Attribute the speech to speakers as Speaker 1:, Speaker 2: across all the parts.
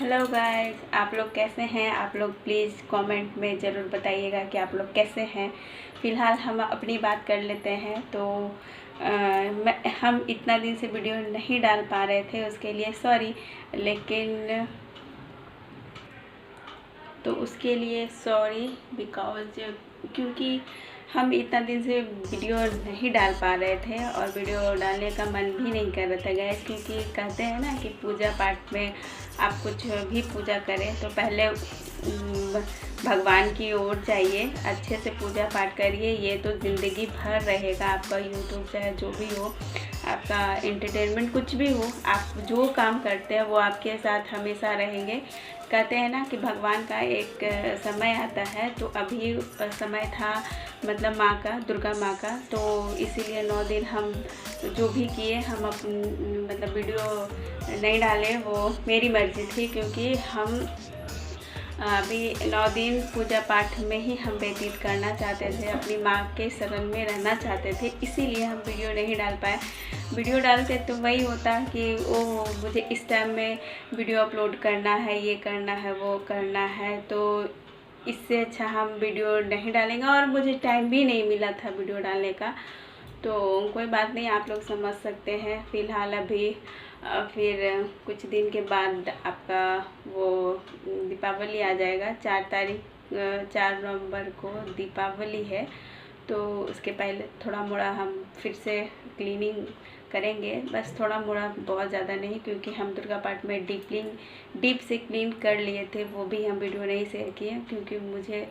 Speaker 1: Hello guys, आप लोग कैसे हैं। आप लोग प्लीज़ कमेंट में ज़रूर बताइएगा कि आप लोग कैसे हैं। फ़िलहाल हम अपनी बात कर लेते हैं। तो हम इतना दिन से वीडियो नहीं डाल पा रहे थे, उसके लिए सॉरी। लेकिन तो उसके लिए सॉरी बिकॉज़ क्योंकि हम इतना दिन से वीडियो नहीं डाल पा रहे थे और वीडियो डालने का मन भी नहीं कर रहा था गैस। क्योंकि कहते हैं ना कि पूजा पाठ में आप कुछ भी पूजा करें तो पहले भगवान की ओर जाइए, अच्छे से पूजा पाठ करिए। ये तो ज़िंदगी भर रहेगा आपका। यूट्यूब चाहे जो भी हो, आपका एंटरटेनमेंट कुछ भी हो, आप जो काम करते हैं वो आपके साथ हमेशा रहेंगे। कहते हैं ना कि भगवान का एक समय आता है। तो अभी समय था मतलब माँ का, दुर्गा माँ का। तो इसीलिए 9 दिन हम जो भी किए, हम मतलब वीडियो नहीं डाले, वो मेरी मर्ज़ी थी। क्योंकि हम अभी 9 दिन पूजा पाठ में ही हम व्यतीत करना चाहते थे, अपनी माँ के शरण में रहना चाहते थे। इसीलिए हम वीडियो नहीं डाल पाए। वीडियो डालते तो वही होता कि ओ मुझे इस टाइम में वीडियो अपलोड करना है, ये करना है, वो करना है। तो इससे अच्छा हम वीडियो नहीं डालेंगे और मुझे टाइम भी नहीं मिला था वीडियो डालने का। तो कोई बात नहीं, आप लोग समझ सकते हैं। फ़िलहाल अभी फिर कुछ दिन के बाद आपका वो दीपावली आ जाएगा। 4 नवंबर को दीपावली है। तो उसके पहले थोड़ा मोड़ा हम फिर से क्लीनिंग करेंगे, बस थोड़ा मोड़ा, बहुत ज़्यादा नहीं। क्योंकि हम दुर्गा पाठ में डीप से क्लीन कर लिए थे, वो भी हम वीडियो नहीं शेयर किए। क्योंकि मुझे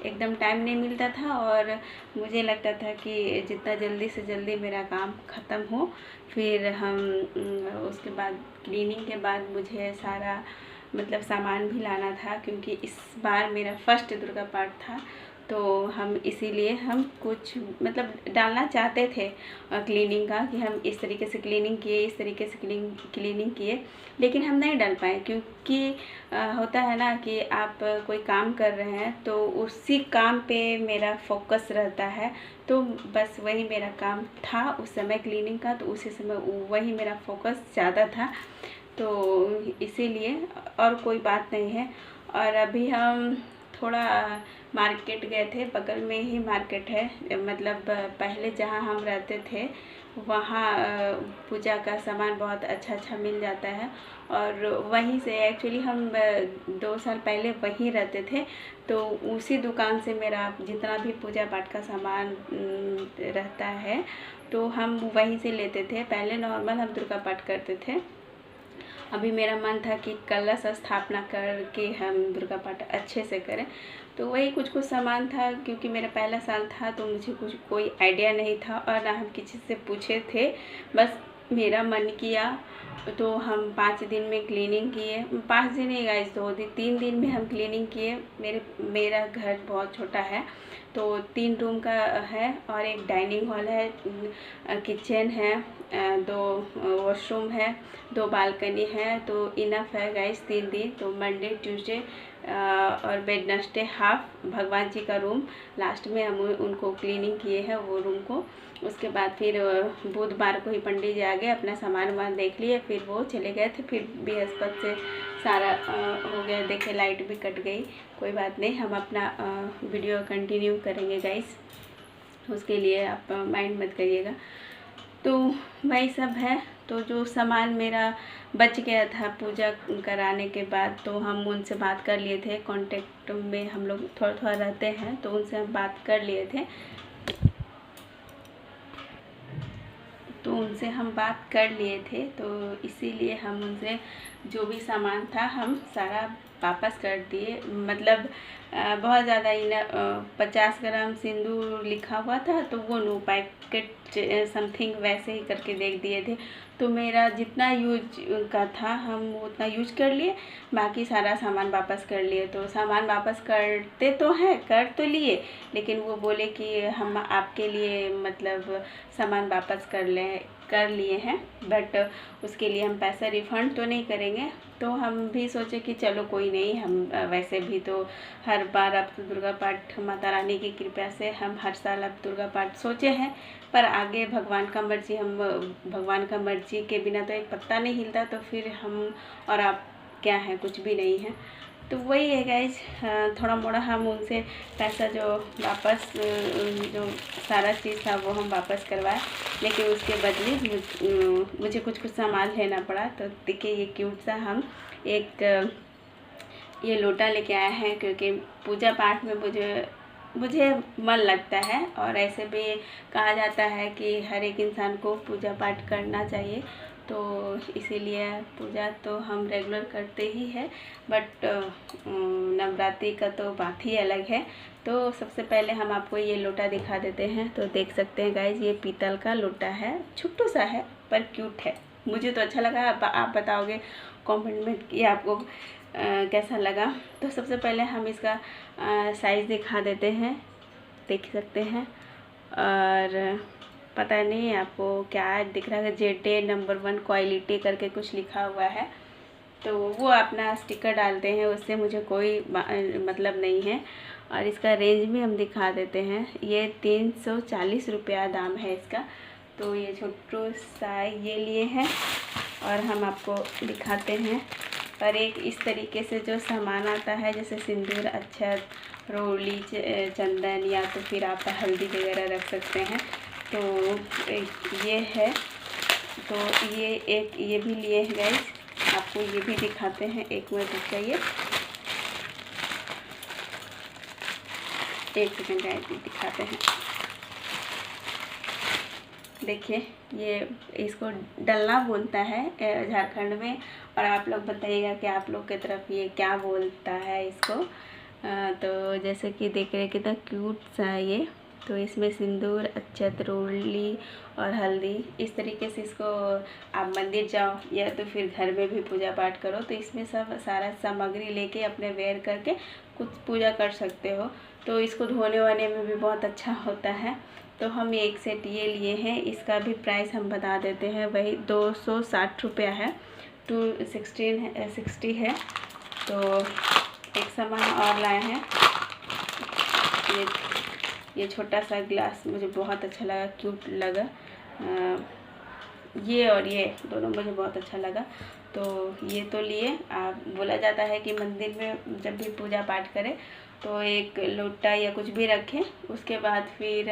Speaker 1: एकदम टाइम नहीं मिलता था और मुझे लगता था कि जितना जल्दी से जल्दी मेरा काम ख़त्म हो, फिर हम उसके बाद क्लीनिंग के बाद मुझे सारा मतलब सामान भी लाना था। क्योंकि इस बार मेरा फर्स्ट दुर्गा पाठ था। तो हम इसीलिए हम कुछ मतलब डालना चाहते थे क्लीनिंग का, कि हम इस तरीके से क्लीनिंग किए, इस तरीके से क्लीनिंग किए। लेकिन हम नहीं डाल पाए क्योंकि होता है ना कि आप कोई काम कर रहे हैं तो उसी काम पे मेरा फोकस रहता है। तो बस वही मेरा काम था उस समय क्लीनिंग का, तो उसी समय वही मेरा फोकस ज़्यादा था। तो इसीलिए और कोई बात नहीं है। और अभी हम थोड़ा मार्केट गए थे, बगल में ही मार्केट है। मतलब पहले जहाँ हम रहते थे वहाँ पूजा का सामान बहुत अच्छा मिल जाता है। और वहीं से एक्चुअली हम 2 साल पहले वहीं रहते थे। तो उसी दुकान से मेरा जितना भी पूजा पाठ का सामान रहता है तो हम वहीं से लेते थे। पहले नॉर्मल हम दुर्गा पाठ करते थे। अभी मेरा मन था कि कलश स्थापना करके हम दुर्गा पाठ अच्छे से करें। तो वही कुछ सामान था। क्योंकि मेरा पहला साल था तो मुझे कोई आइडिया नहीं था और ना हम किसी से पूछे थे। बस मेरा मन किया तो हम 5 दिन में क्लीनिंग किए। 5 दिन नहीं गाइस, 2 दिन 3 दिन में हम क्लीनिंग किए। मेरा घर बहुत छोटा है, तो 3 रूम का है और एक डाइनिंग हॉल है, किचन है, 2 वॉशरूम है, 2 बालकनी है। तो इनफ है गाइस 3 दिन। तो मंडे ट्यूसडे और वेडनेसडे हाफ भगवान जी का रूम लास्ट में हम उनको क्लीनिंग किए हैं वो रूम को। उसके बाद फिर बुधवार को ही पंडित जी आ गए, अपना सामान वामान देख लिए, फिर वो चले गए थे। फिर बृहस्पति से सारा हो गया। देखे लाइट भी कट गई, कोई बात नहीं, हम अपना वीडियो कंटिन्यू करेंगे गाइस, उसके लिए आप माइंड मत करिएगा। तो वही सब है। तो जो सामान मेरा बच गया था पूजा कराने के बाद, तो हम उनसे बात कर लिए थे। कांटेक्ट में हम लोग थोड़ा थोड़ा रहते हैं, तो उनसे हम बात कर लिए थे। तो इसीलिए हम उनसे जो भी सामान था हम सारा वापस कर दिए। मतलब बहुत ज़्यादा ही ना, 50 ग्राम सिंदूर लिखा हुआ था तो वो 9 पैकेट समथिंग वैसे ही करके देख दिए थे। तो मेरा जितना यूज का था हम उतना यूज कर लिए, बाकी सारा सामान वापस कर लिए। तो सामान वापस करते तो हैं, कर तो लिए, लेकिन वो बोले कि हम आपके लिए मतलब सामान वापस कर लिए हैं, बट उसके लिए हम पैसा रिफ़ंड तो नहीं करेंगे। तो हम भी सोचे कि चलो कोई नहीं, हम वैसे भी तो हर बार अब तो दुर्गा पाठ माता रानी की कृपा से हम हर साल अब दुर्गा पाठ सोचे हैं। पर आगे भगवान का मर्ज़ी, हम भगवान का मर्ज़ी के बिना तो एक पत्ता नहीं हिलता। तो फिर हम और आप क्या है, कुछ भी नहीं है। तो वही है गाइज, थोड़ा मोड़ा हम उनसे पैसा जो वापस जो सारा चीज़ था वो हम वापस करवाए, लेकिन उसके बदले मुझे कुछ सामान लेना पड़ा। तो देखिए ये क्यूट सा हम एक ये लोटा लेके आए हैं, क्योंकि पूजा पाठ में मुझे मन लगता है, और ऐसे भी कहा जाता है कि हर एक इंसान को पूजा पाठ करना चाहिए। तो इसीलिए पूजा तो हम रेगुलर करते ही है, बट नवरात्रि का तो बात ही अलग है। तो सबसे पहले हम आपको ये लोटा दिखा देते हैं। तो देख सकते हैं गाइज, ये पीतल का लोटा है, छोटू सा है पर क्यूट है। मुझे तो अच्छा लगा, आप बताओगे कमेंट में कि आपको कैसा लगा। तो सबसे पहले हम इसका साइज़ दिखा देते हैं, देख सकते हैं। और पता नहीं आपको क्या दिख रहा है, जेटे नंबर 1 क्वालिटी करके कुछ लिखा हुआ है। तो वो अपना स्टिकर डालते हैं, उससे मुझे कोई मतलब नहीं है। और इसका रेंज भी हम दिखा देते हैं, ये 340 रुपया दाम है इसका। तो ये छोटू सा ये लिए हैं, और हम आपको दिखाते हैं। और एक इस तरीके से जो सामान आता है, जैसे सिंदूर, अक्षत, रोली, चंदन, या तो फिर आप हल्दी वगैरह रख सकते हैं। तो ये है, तो ये भी लिए हैं गाइस, आपको ये भी दिखाते हैं। एक मिनट रुक जाइए, एक सेकंड गाइस, दिखाते हैं। देखिए ये इसको डलना बोलता है झारखंड में, और आप लोग बताइएगा कि आप लोग की तरफ ये क्या बोलता है इसको। तो जैसे कि देख रहे कितना क्यूट सा है ये। तो इसमें सिंदूर, अक्षत, रोली और हल्दी, इस तरीके से इसको आप मंदिर जाओ या तो फिर घर में भी पूजा पाठ करो, तो इसमें सब सारा सामग्री लेके अपने वेयर करके कुछ पूजा कर सकते हो। तो इसको धोने वाने में भी बहुत अच्छा होता है। तो हम एक सेट ये लिए हैं, इसका भी प्राइस हम बता देते हैं, वही 260 रुपया है, 260 है। तो एक सामान और लाए हैं, ये छोटा सा ग्लास मुझे बहुत अच्छा लगा, क्यूट लगा। ये और ये दोनों मुझे बहुत अच्छा लगा। तो ये तो लिए। आप बोला जाता है कि मंदिर में जब भी पूजा पाठ करें तो एक लोटा या कुछ भी रखें, उसके बाद फिर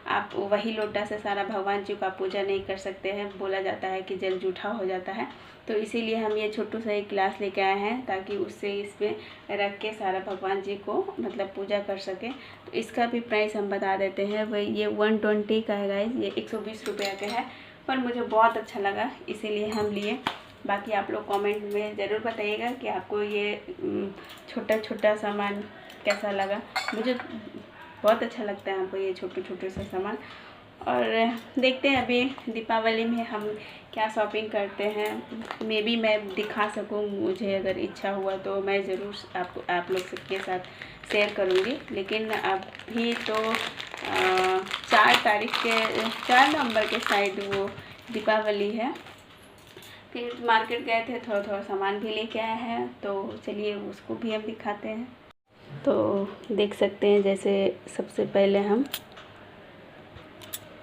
Speaker 1: आप वही लोटा से सारा भगवान जी का पूजा नहीं कर सकते हैं, बोला जाता है कि जल जूठा हो जाता है। तो इसीलिए हम ये छोटू सा एक गिलास लेके आए हैं, ताकि उससे इसमें रख के सारा भगवान जी को मतलब पूजा कर सकें। तो इसका भी प्राइस हम बता देते हैं, वही ये 120 का है गाइस, ये 120 रुपये का है, पर मुझे बहुत अच्छा लगा इसीलिए हम लिए। बाकी आप लोग कमेंट में ज़रूर बताइएगा कि आपको ये छोटा छोटा सामान कैसा लगा। मुझे बहुत अच्छा लगता है हमको ये छोटे छोटे से सामान। और देखते हैं अभी दीपावली में हम क्या शॉपिंग करते हैं। मे बी मैं दिखा सकूं, मुझे अगर इच्छा हुआ तो मैं ज़रूर आप लोग सबके साथ शेयर करूंगी। लेकिन अभी तो 4 नवंबर के साइड वो दीपावली है। फिर मार्केट गए थे, थोड़ा थोड़ा सामान भी लेके आए हैं, तो चलिए उसको भी हम दिखाते हैं। तो देख सकते हैं, जैसे सबसे पहले हम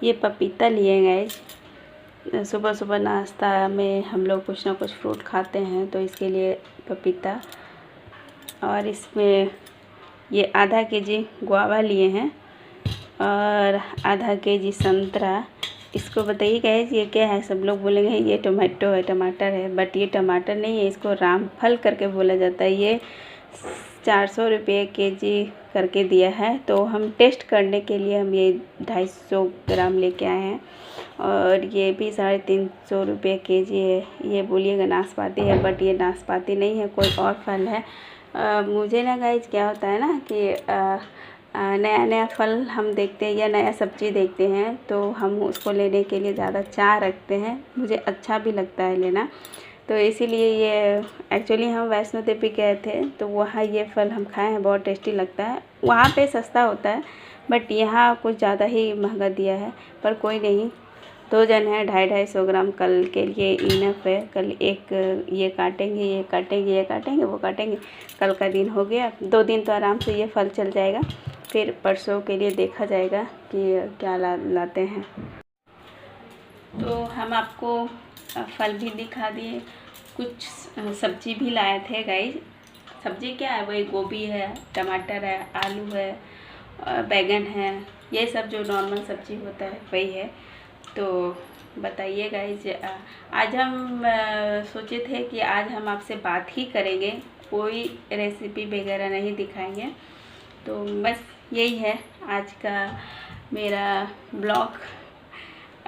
Speaker 1: ये पपीता लिए गए। सुबह सुबह नाश्ता में हम लोग कुछ ना कुछ फ्रूट खाते हैं, तो इसके लिए पपीता। और इसमें ये आधा केजी गुआवा लिए हैं और आधा केजी संतरा। इसको बताइए गाइस ये क्या है, सब लोग बोलेंगे ये टमाटो है, टमाटर है, बट ये टमाटर नहीं है, इसको रामफल करके बोला जाता है। ये 400 रुपये केजी करके दिया है। तो हम टेस्ट करने के लिए हम ये 250 ग्राम लेके आए हैं, और ये भी 350 रुपये केजी है। ये बोलिएगा नाशपाती है, बट ये नाशपाती नहीं है, कोई और फल है। मुझे ना गाइस क्या होता है ना कि नया नया फल हम देखते हैं या नया सब्ज़ी देखते हैं, तो हम उसको लेने के लिए ज़्यादा चाह रखते हैं, मुझे अच्छा भी लगता है लेना। तो इसीलिए ये एक्चुअली हम वैष्णो देवी गए थे, तो वहाँ ये फल हम खाए हैं, बहुत टेस्टी लगता है। वहाँ पे सस्ता होता है, बट यहाँ कुछ ज़्यादा ही महंगा दिया है, पर कोई नहीं, 2 जन हैं, 250 ग्राम कल के लिए इनफ है। कल एक ये काटेंगे, ये काटेंगे, ये काटेंगे, वो काटेंगे, कल का दिन हो गया। 2 दिन तो आराम से ये फल चल जाएगा, फिर परसों के लिए देखा जाएगा कि क्या लाते हैं। तो हम आपको फल भी दिखा दिए, कुछ सब्जी भी लाए थे गाइस। सब्जी क्या है, वही गोभी है, टमाटर है, आलू है, बैगन है, ये सब जो नॉर्मल सब्जी होता है वही है। तो बताइए गाइस, आज हम सोचे थे कि आज हम आपसे बात ही करेंगे, कोई रेसिपी वगैरह नहीं दिखाएंगे। तो बस यही है आज का मेरा ब्लॉग।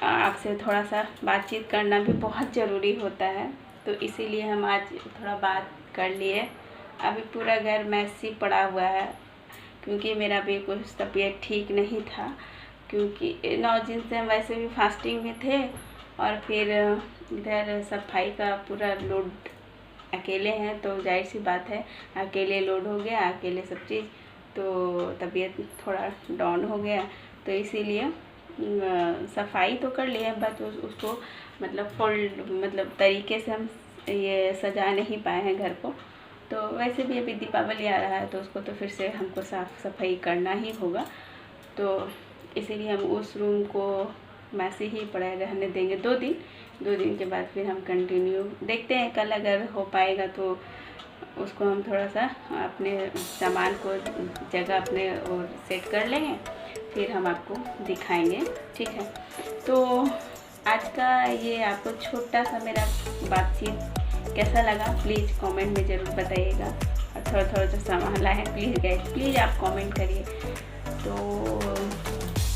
Speaker 1: आपसे थोड़ा सा बातचीत करना भी बहुत ज़रूरी होता है, तो इसीलिए हम आज थोड़ा बात कर लिए। अभी पूरा घर मैसी पड़ा हुआ है, क्योंकि मेरा भी कुछ तबीयत ठीक नहीं था, क्योंकि 9 दिन से हम वैसे भी फास्टिंग में थे, और फिर इधर सफाई का पूरा लोड अकेले हैं, तो जाहिर सी बात है अकेले लोड हो गया, अकेले सब चीज़, तो तबीयत थोड़ा डाउन हो गया। तो इसीलिए सफाई तो कर लिए, बट उसको मतलब मतलब तरीके से हम ये सजा नहीं पाए हैं घर को। तो वैसे भी अभी दीपावली आ रहा है, तो उसको तो फिर से हमको साफ़ सफाई करना ही होगा। तो इसीलिए हम उस रूम को वैसे ही पड़ा रहने देंगे 2 दिन के बाद फिर हम कंटिन्यू देखते हैं। कल अगर हो पाएगा तो उसको हम थोड़ा सा अपने सामान को जगह अपने और सेट कर लेंगे, फिर हम आपको दिखाएंगे, ठीक है। तो आज का ये आपको छोटा सा मेरा बातचीत कैसा लगा, प्लीज़ कमेंट में ज़रूर बताइएगा। और थोड़ा जो सामान लाए हैं, प्लीज़ गाइस, प्लीज़ आप कमेंट करिए। तो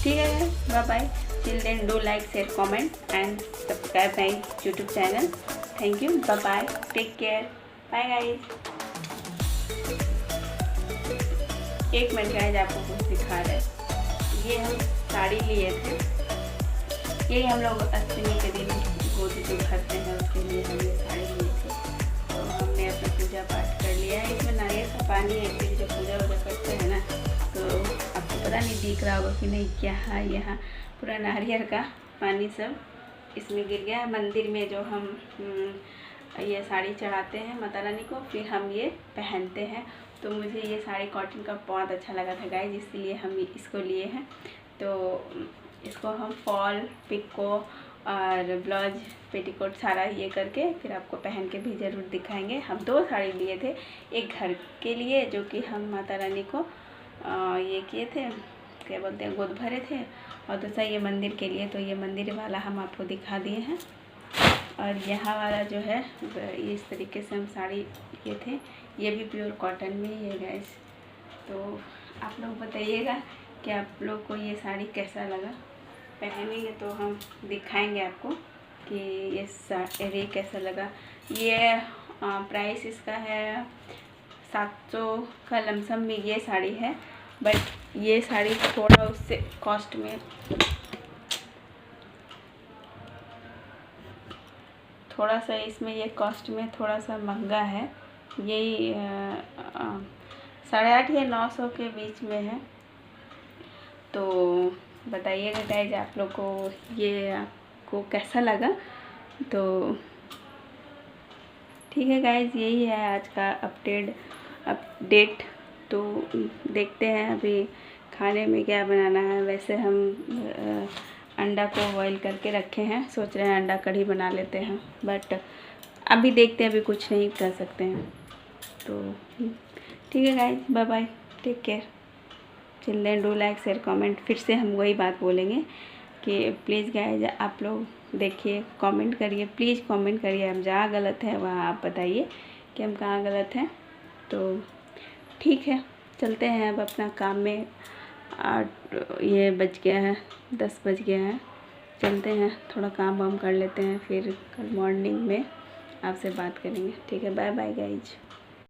Speaker 1: ठीक है, bye bye, till then do like, share, comment and subscribe my YouTube channel. Thank you, bye bye, take care, bye guys. एक मिनट गाइस, आपको कुछ दिखा रहे हैं। ये हम साड़ी लिए थे, यही हम लोग अष्टमी के दिन गोदी जो भरते हैं उसके लिए हम ये साड़ी लिए थे। तो हमने अपना पूजा पाठ कर लिया है। इसमें नारियल का पानी है, फिर जो पूजा वूजा करते हैं ना, तो आपको पता नहीं दिख रहा होगा कि नहीं, क्या है, यहाँ पूरा नारियल का पानी सब इसमें गिर गया है। मंदिर में जो हम ये साड़ी चढ़ाते हैं माता रानी को, फिर हम ये पहनते हैं। तो मुझे ये साड़ी कॉटन का बहुत अच्छा लगा था गाइस, इसलिए हम इसको लिए हैं। तो इसको हम फॉल, पिको और ब्लाउज, पेटीकोट सारा ये करके फिर आपको पहन के भी ज़रूर दिखाएंगे। हम 2 साड़ी लिए थे, एक घर के लिए जो कि हम माता रानी को ये किए थे, क्या बोलते हैं, गोद भरे थे, और दूसरा ये मंदिर के लिए। तो ये मंदिर वाला हम आपको दिखा दिए हैं, और यहाँ वाला जो है इस तरीके से हम साड़ी किए थे, ये भी प्योर कॉटन में ही है गाइस। तो आप लोग बताइएगा कि आप लोग को ये साड़ी कैसा लगा, पहनेंगे तो हम दिखाएंगे आपको कि ये साड़ी कैसा लगा। ये प्राइस इसका है 700 का लमसम में ये साड़ी है, बट ये साड़ी थोड़ा उससे कॉस्ट में थोड़ा सा, इसमें ये कॉस्ट में थोड़ा सा महंगा है। यही 850 या 900 के बीच में है। तो बताइएगा गाइज आप लोग को ये आपको कैसा लगा। तो ठीक है गाइज, यही है आज का अपडेट। तो देखते हैं अभी खाने में क्या बनाना है। वैसे हम अंडा को बॉईल करके रखे हैं, सोच रहे हैं अंडा कढ़ी बना लेते हैं, बट अभी देखते हैं, अभी कुछ नहीं कर सकते हैं। तो ठीक है guys, bye bye, take care, children do like, share, comment. फिर से हम वही बात बोलेंगे कि प्लीज़ गाइज आप लोग देखिए, कमेंट करिए, प्लीज़ कमेंट करिए। हम जहाँ गलत है वहाँ आप बताइए कि हम कहाँ गलत हैं। तो ठीक है, चलते हैं अब अपना काम में। 8 ये बज गया है, 10 बज गया है, चलते हैं, थोड़ा काम वाम कर लेते हैं, फिर कल मॉर्निंग में आपसे बात करेंगे। ठीक है, बाय बाय गाइज।